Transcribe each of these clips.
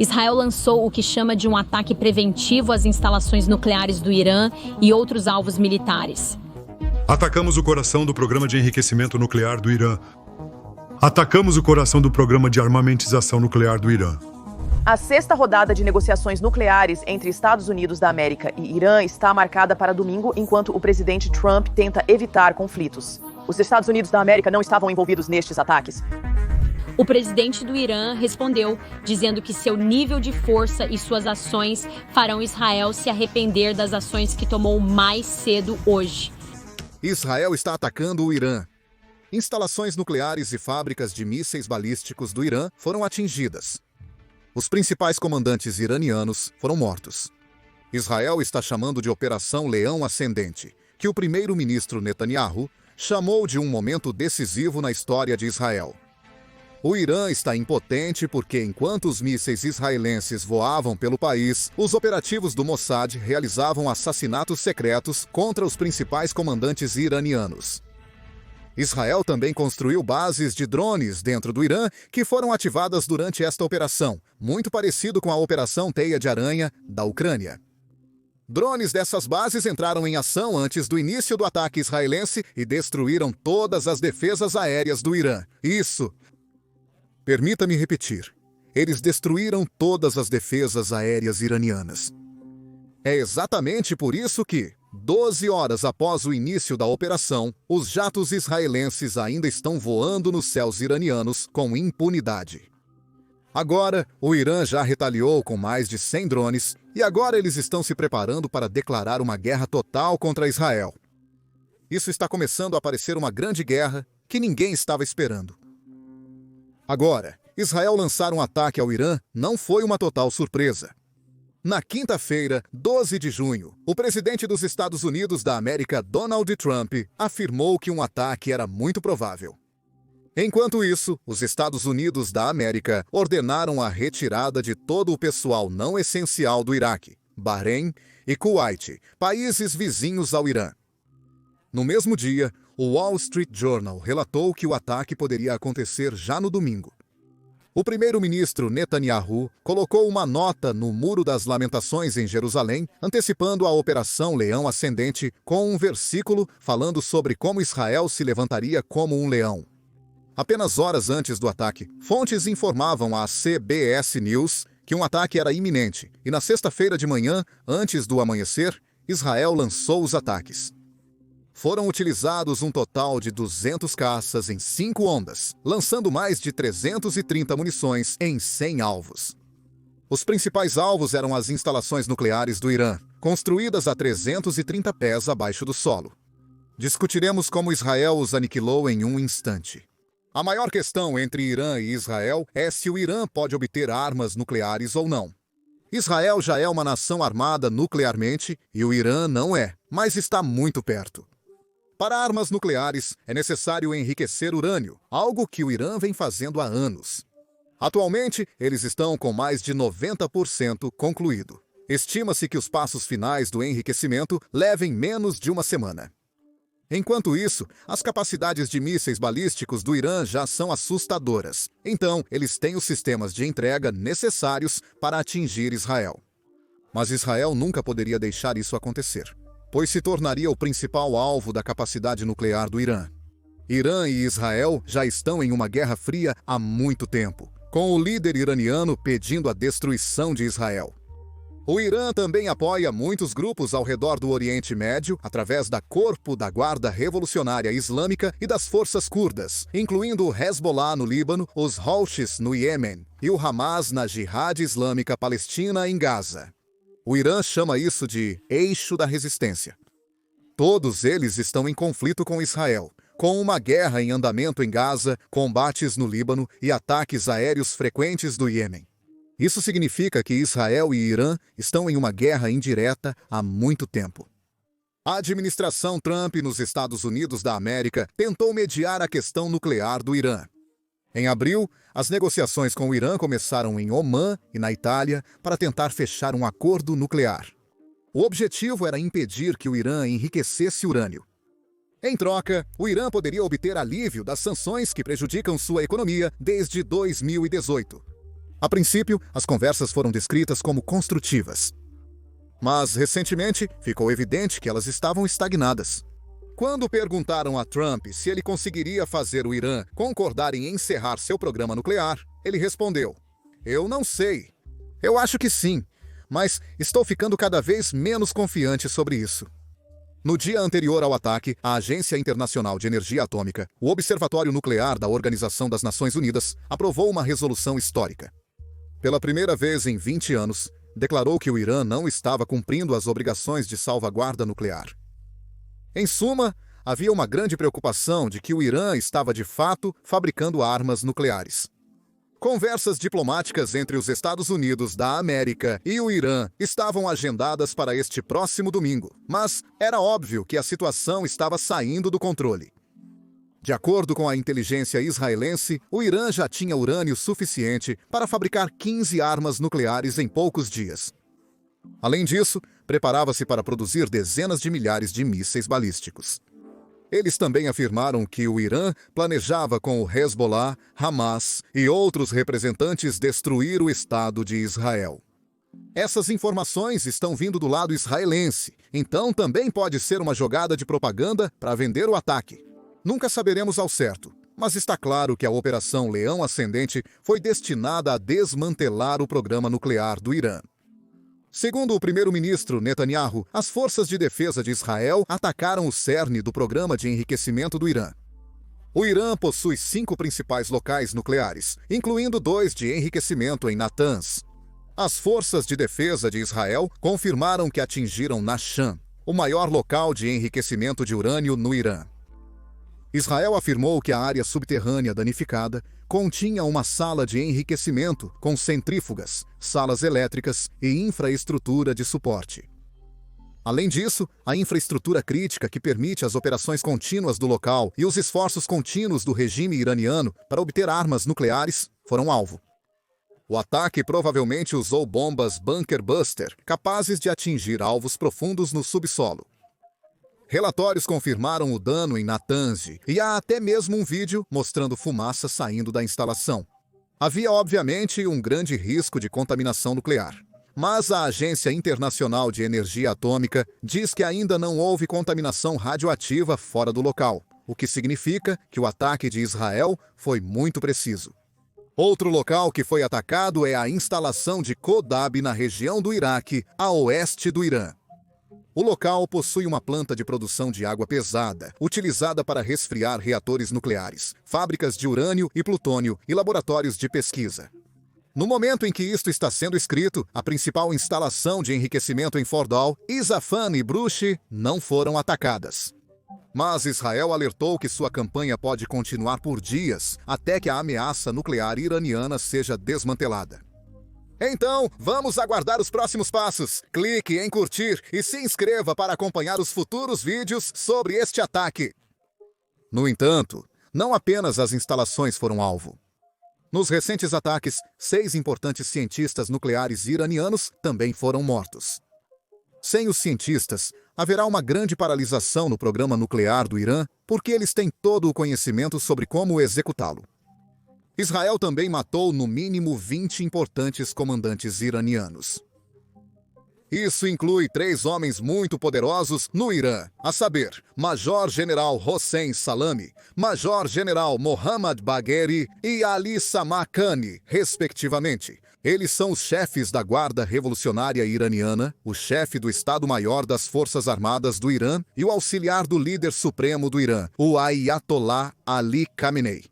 Israel lançou o que chama de um ataque preventivo às instalações nucleares do Irã e outros alvos militares. Atacamos o coração do programa de enriquecimento nuclear do Irã. Atacamos o coração do programa de armamentização nuclear do Irã. A sexta rodada de negociações nucleares entre Estados Unidos da América e Irã está marcada para domingo, enquanto o presidente Trump tenta evitar conflitos. Os Estados Unidos da América não estavam envolvidos nestes ataques. O presidente do Irã respondeu, dizendo que seu nível de força e suas ações farão Israel se arrepender das ações que tomou mais cedo hoje. Israel está atacando o Irã. Instalações nucleares e fábricas de mísseis balísticos do Irã foram atingidas. Os principais comandantes iranianos foram mortos. Israel está chamando de Operação Leão Ascendente, que o primeiro-ministro Netanyahu chamou de um momento decisivo na história de Israel. O Irã está impotente porque, enquanto os mísseis israelenses voavam pelo país, os operativos do Mossad realizavam assassinatos secretos contra os principais comandantes iranianos. Israel também construiu bases de drones dentro do Irã que foram ativadas durante esta operação, muito parecido com a Operação Teia de Aranha da Ucrânia. Drones dessas bases entraram em ação antes do início do ataque israelense e destruíram todas as defesas aéreas do Irã. Permita-me repetir. Eles destruíram todas as defesas aéreas iranianas. É exatamente por isso que, 12 horas após o início da operação, os jatos israelenses ainda estão voando nos céus iranianos com impunidade. Agora, o Irã já retaliou com mais de 100 drones e agora eles estão se preparando para declarar uma guerra total contra Israel. Isso está começando a parecer uma grande guerra que ninguém estava esperando. Agora, Israel lançar um ataque ao Irã não foi uma total surpresa. Na quinta-feira, 12 de junho, o presidente dos Estados Unidos da América, Donald Trump, afirmou que um ataque era muito provável. Enquanto isso, os Estados Unidos da América ordenaram a retirada de todo o pessoal não essencial do Iraque, Bahrein e Kuwait, países vizinhos ao Irã. No mesmo dia, o Wall Street Journal relatou que o ataque poderia acontecer já no domingo. O primeiro-ministro Netanyahu colocou uma nota no Muro das Lamentações em Jerusalém, antecipando a Operação Leão Ascendente com um versículo falando sobre como Israel se levantaria como um leão. Apenas horas antes do ataque, fontes informavam à CBS News que um ataque era iminente, e na sexta-feira de manhã, antes do amanhecer, Israel lançou os ataques. Foram utilizados um total de 200 caças em 5 ondas, lançando mais de 330 munições em 100 alvos. Os principais alvos eram as instalações nucleares do Irã, construídas a 330 pés abaixo do solo. Discutiremos como Israel os aniquilou em um instante. A maior questão entre Irã e Israel é se o Irã pode obter armas nucleares ou não. Israel já é uma nação armada nuclearmente e o Irã não é, mas está muito perto. Para armas nucleares, é necessário enriquecer urânio, algo que o Irã vem fazendo há anos. Atualmente, eles estão com mais de 90% concluído. Estima-se que os passos finais do enriquecimento levem menos de uma semana. Enquanto isso, as capacidades de mísseis balísticos do Irã já são assustadoras. Então, eles têm os sistemas de entrega necessários para atingir Israel. Mas Israel nunca poderia deixar isso acontecer, pois se tornaria o principal alvo da capacidade nuclear do Irã. Irã e Israel já estão em uma guerra fria há muito tempo, com o líder iraniano pedindo a destruição de Israel. O Irã também apoia muitos grupos ao redor do Oriente Médio através da Corpo da Guarda Revolucionária Islâmica e das forças curdas, incluindo o Hezbollah no Líbano, os Houthis no Iêmen e o Hamas na Jihad Islâmica Palestina em Gaza. O Irã chama isso de eixo da resistência. Todos eles estão em conflito com Israel, com uma guerra em andamento em Gaza, combates no Líbano e ataques aéreos frequentes do Iêmen. Isso significa que Israel e Irã estão em uma guerra indireta há muito tempo. A administração Trump nos Estados Unidos da América tentou mediar a questão nuclear do Irã. Em abril, as negociações com o Irã começaram em Omã e na Itália para tentar fechar um acordo nuclear. O objetivo era impedir que o Irã enriquecesse urânio. Em troca, o Irã poderia obter alívio das sanções que prejudicam sua economia desde 2018. A princípio, as conversas foram descritas como construtivas. Mas, recentemente, ficou evidente que elas estavam estagnadas. Quando perguntaram a Trump se ele conseguiria fazer o Irã concordar em encerrar seu programa nuclear, ele respondeu: "Eu não sei. Eu acho que sim, mas estou ficando cada vez menos confiante sobre isso." No dia anterior ao ataque, a Agência Internacional de Energia Atômica, o Observatório Nuclear da Organização das Nações Unidas, aprovou uma resolução histórica. Pela primeira vez em 20 anos, declarou que o Irã não estava cumprindo as obrigações de salvaguarda nuclear. Em suma, havia uma grande preocupação de que o Irã estava de fato fabricando armas nucleares. Conversas diplomáticas entre os Estados Unidos da América e o Irã estavam agendadas para este próximo domingo, mas era óbvio que a situação estava saindo do controle. De acordo com a inteligência israelense, o Irã já tinha urânio suficiente para fabricar 15 armas nucleares em poucos dias. Além disso, preparava-se para produzir dezenas de milhares de mísseis balísticos. Eles também afirmaram que o Irã planejava com o Hezbollah, Hamas e outros representantes destruir o Estado de Israel. Essas informações estão vindo do lado israelense, então também pode ser uma jogada de propaganda para vender o ataque. Nunca saberemos ao certo, mas está claro que a Operação Leão Ascendente foi destinada a desmantelar o programa nuclear do Irã. Segundo o primeiro-ministro Netanyahu, as forças de defesa de Israel atacaram o cerne do programa de enriquecimento do Irã. O Irã possui 5 principais locais nucleares, incluindo 2 de enriquecimento em Natanz. As forças de defesa de Israel confirmaram que atingiram Nashan, o maior local de enriquecimento de urânio no Irã. Israel afirmou que a área subterrânea danificada continha uma sala de enriquecimento com centrífugas, salas elétricas e infraestrutura de suporte. Além disso, a infraestrutura crítica que permite as operações contínuas do local e os esforços contínuos do regime iraniano para obter armas nucleares foram alvo. O ataque provavelmente usou bombas Bunker Buster, capazes de atingir alvos profundos no subsolo. Relatórios confirmaram o dano em Natanz e há até mesmo um vídeo mostrando fumaça saindo da instalação. Havia, obviamente, um grande risco de contaminação nuclear. Mas a Agência Internacional de Energia Atômica diz que ainda não houve contaminação radioativa fora do local, o que significa que o ataque de Israel foi muito preciso. Outro local que foi atacado é a instalação de Kodab na região do Iraque, a oeste do Irã. O local possui uma planta de produção de água pesada, utilizada para resfriar reatores nucleares, fábricas de urânio e plutônio e laboratórios de pesquisa. No momento em que isto está sendo escrito, a principal instalação de enriquecimento em Fordow, Isfahan e Brush, não foram atacadas. Mas Israel alertou que sua campanha pode continuar por dias, até que a ameaça nuclear iraniana seja desmantelada. Então, vamos aguardar os próximos passos. Clique em curtir e se inscreva para acompanhar os futuros vídeos sobre este ataque. No entanto, não apenas as instalações foram alvo. Nos recentes ataques, 6 importantes cientistas nucleares iranianos também foram mortos. Sem os cientistas, haverá uma grande paralisação no programa nuclear do Irã, porque eles têm todo o conhecimento sobre como executá-lo. Israel também matou no mínimo 20 importantes comandantes iranianos. Isso inclui 3 homens muito poderosos no Irã, a saber, Major-General Hossein Salami, Major-General Mohammad Bagheri e Ali Samarkani, respectivamente. Eles são os chefes da Guarda Revolucionária Iraniana, o chefe do Estado-Maior das Forças Armadas do Irã e o auxiliar do líder supremo do Irã, o Ayatollah Ali Khamenei.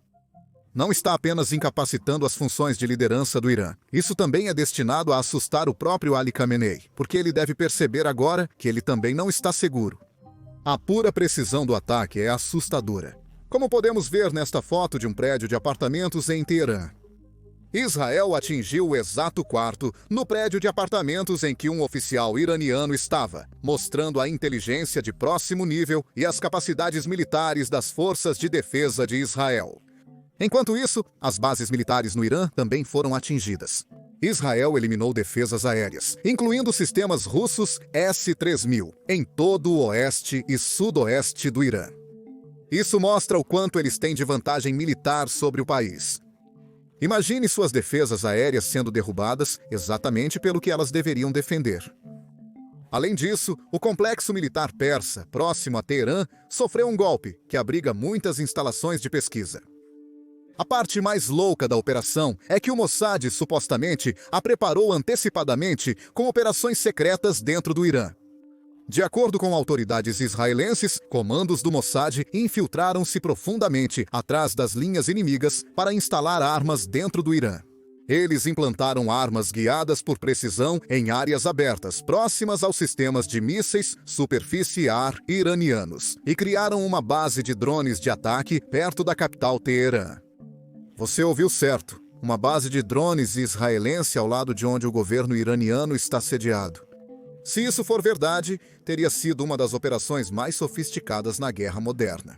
Não está apenas incapacitando as funções de liderança do Irã. Isso também é destinado a assustar o próprio Ali Khamenei, porque ele deve perceber agora que ele também não está seguro. A pura precisão do ataque é assustadora, como podemos ver nesta foto de um prédio de apartamentos em Teherã. Israel atingiu o exato quarto no prédio de apartamentos em que um oficial iraniano estava, mostrando a inteligência de próximo nível e as capacidades militares das forças de defesa de Israel. Enquanto isso, as bases militares no Irã também foram atingidas. Israel eliminou defesas aéreas, incluindo sistemas russos S-3000, em todo o oeste e sudoeste do Irã. Isso mostra o quanto eles têm de vantagem militar sobre o país. Imagine suas defesas aéreas sendo derrubadas exatamente pelo que elas deveriam defender. Além disso, o complexo militar persa, próximo a Teherã, sofreu um golpe que abriga muitas instalações de pesquisa. A parte mais louca da operação é que o Mossad supostamente a preparou antecipadamente com operações secretas dentro do Irã. De acordo com autoridades israelenses, comandos do Mossad infiltraram-se profundamente atrás das linhas inimigas para instalar armas dentro do Irã. Eles implantaram armas guiadas por precisão em áreas abertas, próximas aos sistemas de mísseis, superfície e ar iranianos, e criaram uma base de drones de ataque perto da capital Teherã. Você ouviu certo, uma base de drones israelense ao lado de onde o governo iraniano está sediado. Se isso for verdade, teria sido uma das operações mais sofisticadas na guerra moderna.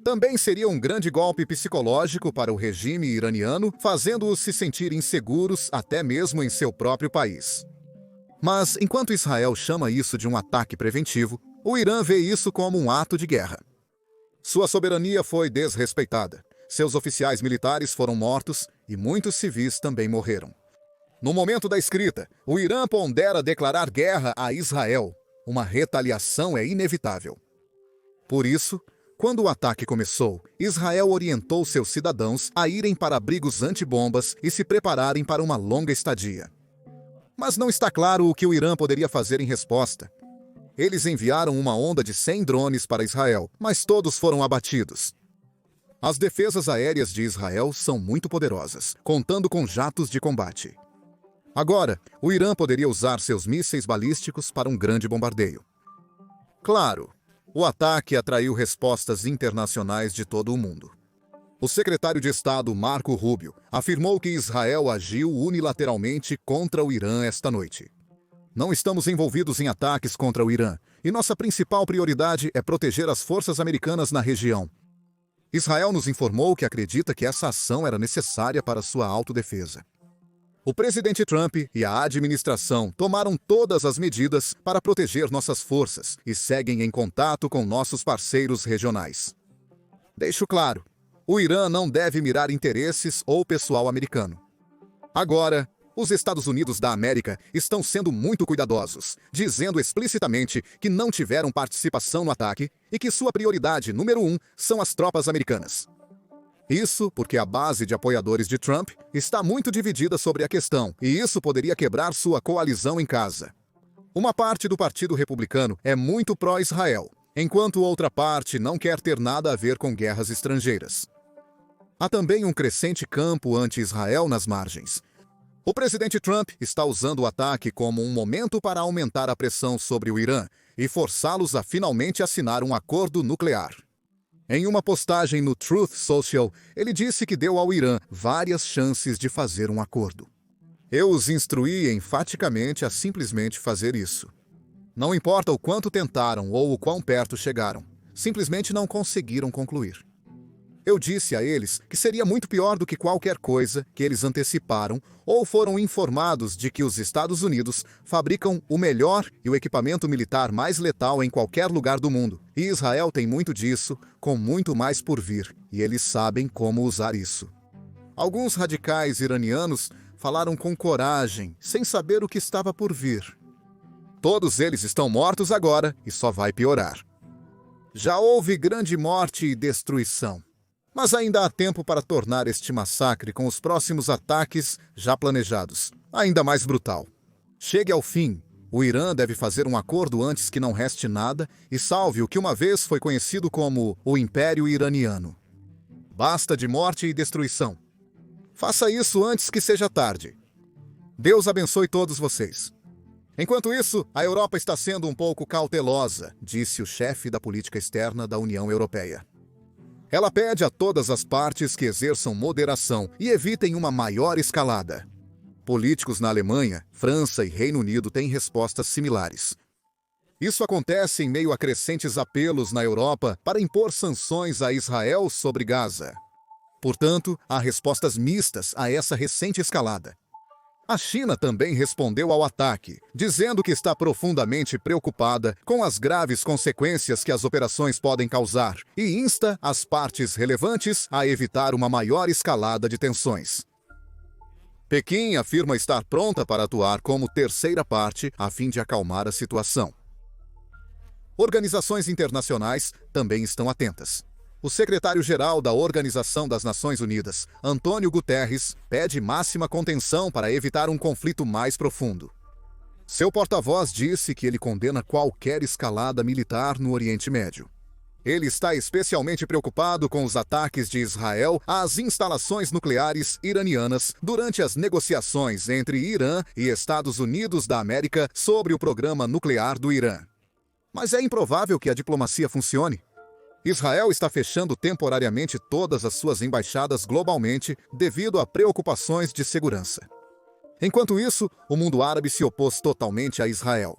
Também seria um grande golpe psicológico para o regime iraniano, fazendo-os se sentir inseguros até mesmo em seu próprio país. Mas, enquanto Israel chama isso de um ataque preventivo, o Irã vê isso como um ato de guerra. Sua soberania foi desrespeitada, seus oficiais militares foram mortos e muitos civis também morreram. No momento da escrita, o Irã pondera declarar guerra a Israel. Uma retaliação é inevitável. Por isso, quando o ataque começou, Israel orientou seus cidadãos a irem para abrigos antibombas e se prepararem para uma longa estadia. Mas não está claro o que o Irã poderia fazer em resposta. Eles enviaram uma onda de 100 drones para Israel, mas todos foram abatidos. As defesas aéreas de Israel são muito poderosas, contando com jatos de combate. Agora, o Irã poderia usar seus mísseis balísticos para um grande bombardeio. Claro, o ataque atraiu respostas internacionais de todo o mundo. O secretário de Estado, Marco Rubio, afirmou que Israel agiu unilateralmente contra o Irã esta noite. Não estamos envolvidos em ataques contra o Irã, e nossa principal prioridade é proteger as forças americanas na região. Israel nos informou que acredita que essa ação era necessária para sua autodefesa. O presidente Trump e a administração tomaram todas as medidas para proteger nossas forças e seguem em contato com nossos parceiros regionais. Deixo claro, o Irã não deve mirar interesses ou pessoal americano. Agora, os Estados Unidos da América estão sendo muito cuidadosos, dizendo explicitamente que não tiveram participação no ataque e que sua prioridade número 1 são as tropas americanas. Isso porque a base de apoiadores de Trump está muito dividida sobre a questão, e isso poderia quebrar sua coalizão em casa. Uma parte do Partido Republicano é muito pró-Israel, enquanto outra parte não quer ter nada a ver com guerras estrangeiras. Há também um crescente campo anti-Israel nas margens. O presidente Trump está usando o ataque como um momento para aumentar a pressão sobre o Irã e forçá-los a finalmente assinar um acordo nuclear. Em uma postagem no Truth Social, ele disse que deu ao Irã várias chances de fazer um acordo. Eu os instruí enfaticamente a simplesmente fazer isso. Não importa o quanto tentaram ou o quão perto chegaram, simplesmente não conseguiram concluir. Eu disse a eles que seria muito pior do que qualquer coisa que eles anteciparam ou foram informados de que os Estados Unidos fabricam o melhor e o equipamento militar mais letal em qualquer lugar do mundo. E Israel tem muito disso, com muito mais por vir, e eles sabem como usar isso. Alguns radicais iranianos falaram com coragem, sem saber o que estava por vir. Todos eles estão mortos agora e só vai piorar. Já houve grande morte e destruição. Mas ainda há tempo para tornar este massacre com os próximos ataques já planejados ainda mais brutal. Chegue ao fim, o Irã deve fazer um acordo antes que não reste nada e salve o que uma vez foi conhecido como o Império Iraniano. Basta de morte e destruição. Faça isso antes que seja tarde. Deus abençoe todos vocês. Enquanto isso, a Europa está sendo um pouco cautelosa, disse o chefe da política externa da União Europeia. Ela pede a todas as partes que exerçam moderação e evitem uma maior escalada. Políticos na Alemanha, França e Reino Unido têm respostas similares. Isso acontece em meio a crescentes apelos na Europa para impor sanções a Israel sobre Gaza. Portanto, há respostas mistas a essa recente escalada. A China também respondeu ao ataque, dizendo que está profundamente preocupada com as graves consequências que as operações podem causar e insta as partes relevantes a evitar uma maior escalada de tensões. Pequim afirma estar pronta para atuar como terceira parte a fim de acalmar a situação. Organizações internacionais também estão atentas. O secretário-geral da Organização das Nações Unidas, Antônio Guterres, pede máxima contenção para evitar um conflito mais profundo. Seu porta-voz disse que ele condena qualquer escalada militar no Oriente Médio. Ele está especialmente preocupado com os ataques de Israel às instalações nucleares iranianas durante as negociações entre Irã e Estados Unidos da América sobre o programa nuclear do Irã. Mas é improvável que a diplomacia funcione. Israel está fechando temporariamente todas as suas embaixadas globalmente devido a preocupações de segurança. Enquanto isso, o mundo árabe se opôs totalmente a Israel.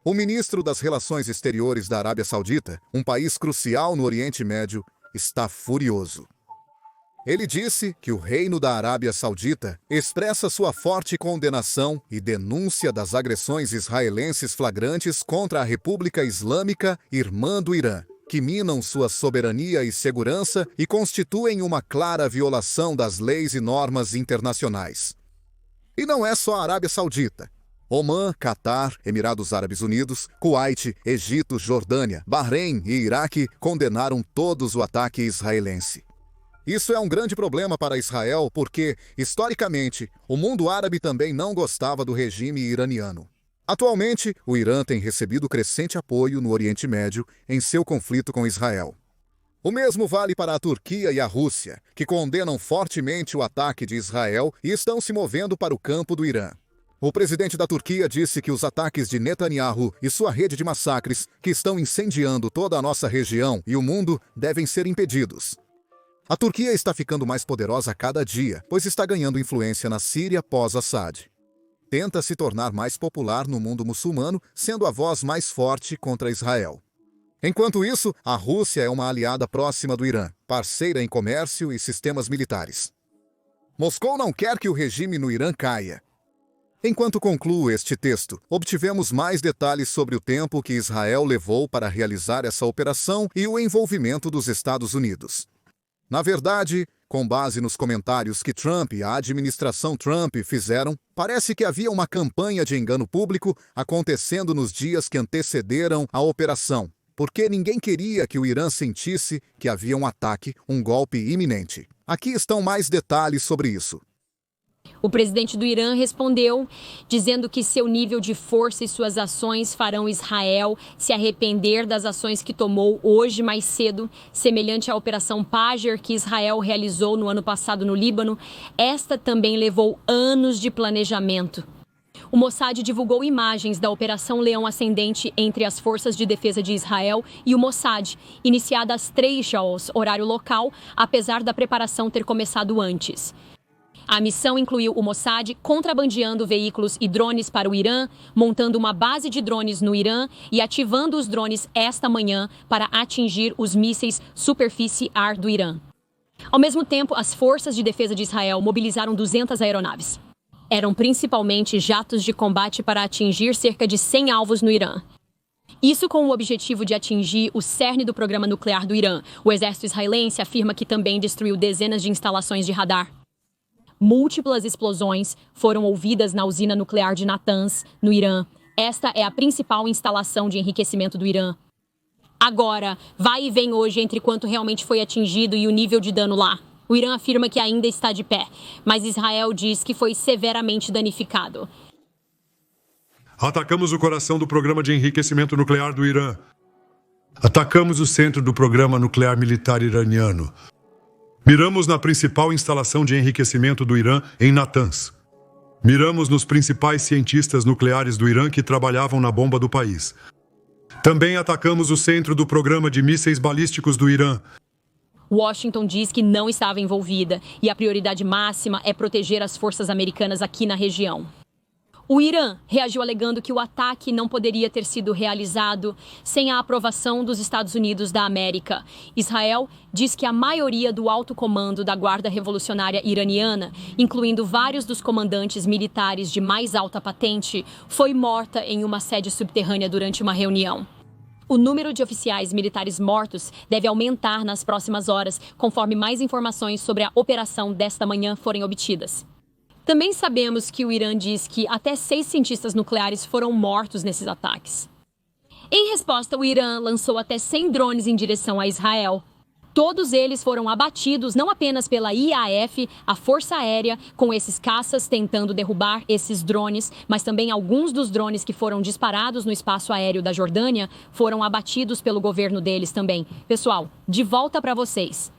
O ministro das Relações Exteriores da Arábia Saudita, um país crucial no Oriente Médio, está furioso. Ele disse que o Reino da Arábia Saudita expressa sua forte condenação e denúncia das agressões israelenses flagrantes contra a República Islâmica, irmã do Irã, que minam sua soberania e segurança e constituem uma clara violação das leis e normas internacionais. E não é só a Arábia Saudita. Omã, Catar, Emirados Árabes Unidos, Kuwait, Egito, Jordânia, Bahrein e Iraque condenaram todos o ataque israelense. Isso é um grande problema para Israel porque, historicamente, o mundo árabe também não gostava do regime iraniano. Atualmente, o Irã tem recebido crescente apoio no Oriente Médio em seu conflito com Israel. O mesmo vale para a Turquia e a Rússia, que condenam fortemente o ataque de Israel e estão se movendo para o campo do Irã. O presidente da Turquia disse que os ataques de Netanyahu e sua rede de massacres, que estão incendiando toda a nossa região e o mundo, devem ser impedidos. A Turquia está ficando mais poderosa a cada dia, pois está ganhando influência na Síria pós-Assad. Tenta se tornar mais popular no mundo muçulmano, sendo a voz mais forte contra Israel. Enquanto isso, a Rússia é uma aliada próxima do Irã, parceira em comércio e sistemas militares. Moscou não quer que o regime no Irã caia. Enquanto concluo este texto, obtivemos mais detalhes sobre o tempo que Israel levou para realizar essa operação e o envolvimento dos Estados Unidos. Na verdade, com base nos comentários que Trump e a administração Trump fizeram, parece que havia uma campanha de engano público acontecendo nos dias que antecederam a operação, porque ninguém queria que o Irã sentisse que havia um ataque, um golpe iminente. Aqui estão mais detalhes sobre isso. O presidente do Irã respondeu, dizendo que seu nível de força e suas ações farão Israel se arrepender das ações que tomou hoje mais cedo, semelhante à Operação Pager que Israel realizou no ano passado no Líbano. Esta também levou anos de planejamento. O Mossad divulgou imagens da Operação Leão Ascendente entre as Forças de Defesa de Israel e o Mossad, iniciada às 3h, horário local, apesar da preparação ter começado antes. A missão incluiu o Mossad contrabandeando veículos e drones para o Irã, montando uma base de drones no Irã e ativando os drones esta manhã para atingir os mísseis superfície-ar do Irã. Ao mesmo tempo, as forças de defesa de Israel mobilizaram 200 aeronaves. Eram principalmente jatos de combate para atingir cerca de 100 alvos no Irã. Isso com o objetivo de atingir o cerne do programa nuclear do Irã. O exército israelense afirma que também destruiu dezenas de instalações de radar. Múltiplas explosões foram ouvidas na usina nuclear de Natanz, no Irã. Esta é a principal instalação de enriquecimento do Irã. Agora, vai e vem hoje entre quanto realmente foi atingido e o nível de dano lá. O Irã afirma que ainda está de pé, mas Israel diz que foi severamente danificado. Atacamos o coração do programa de enriquecimento nuclear do Irã. Atacamos o centro do programa nuclear militar iraniano. Miramos na principal instalação de enriquecimento do Irã, em Natanz. Miramos nos principais cientistas nucleares do Irã que trabalhavam na bomba do país. Também atacamos o centro do programa de mísseis balísticos do Irã. Washington diz que não estava envolvida e a prioridade máxima é proteger as forças americanas aqui na região. O Irã reagiu alegando que o ataque não poderia ter sido realizado sem a aprovação dos Estados Unidos da América. Israel diz que a maioria do alto comando da Guarda Revolucionária Iraniana, incluindo vários dos comandantes militares de mais alta patente, foi morta em uma sede subterrânea durante uma reunião. O número de oficiais militares mortos deve aumentar nas próximas horas, conforme mais informações sobre a operação desta manhã forem obtidas. Também sabemos que o Irã diz que até 6 cientistas nucleares foram mortos nesses ataques. Em resposta, o Irã lançou até 100 drones em direção a Israel. Todos eles foram abatidos não apenas pela IAF, a Força Aérea, com esses caças tentando derrubar esses drones, mas também alguns dos drones que foram disparados no espaço aéreo da Jordânia foram abatidos pelo governo deles também. Pessoal, de volta para vocês.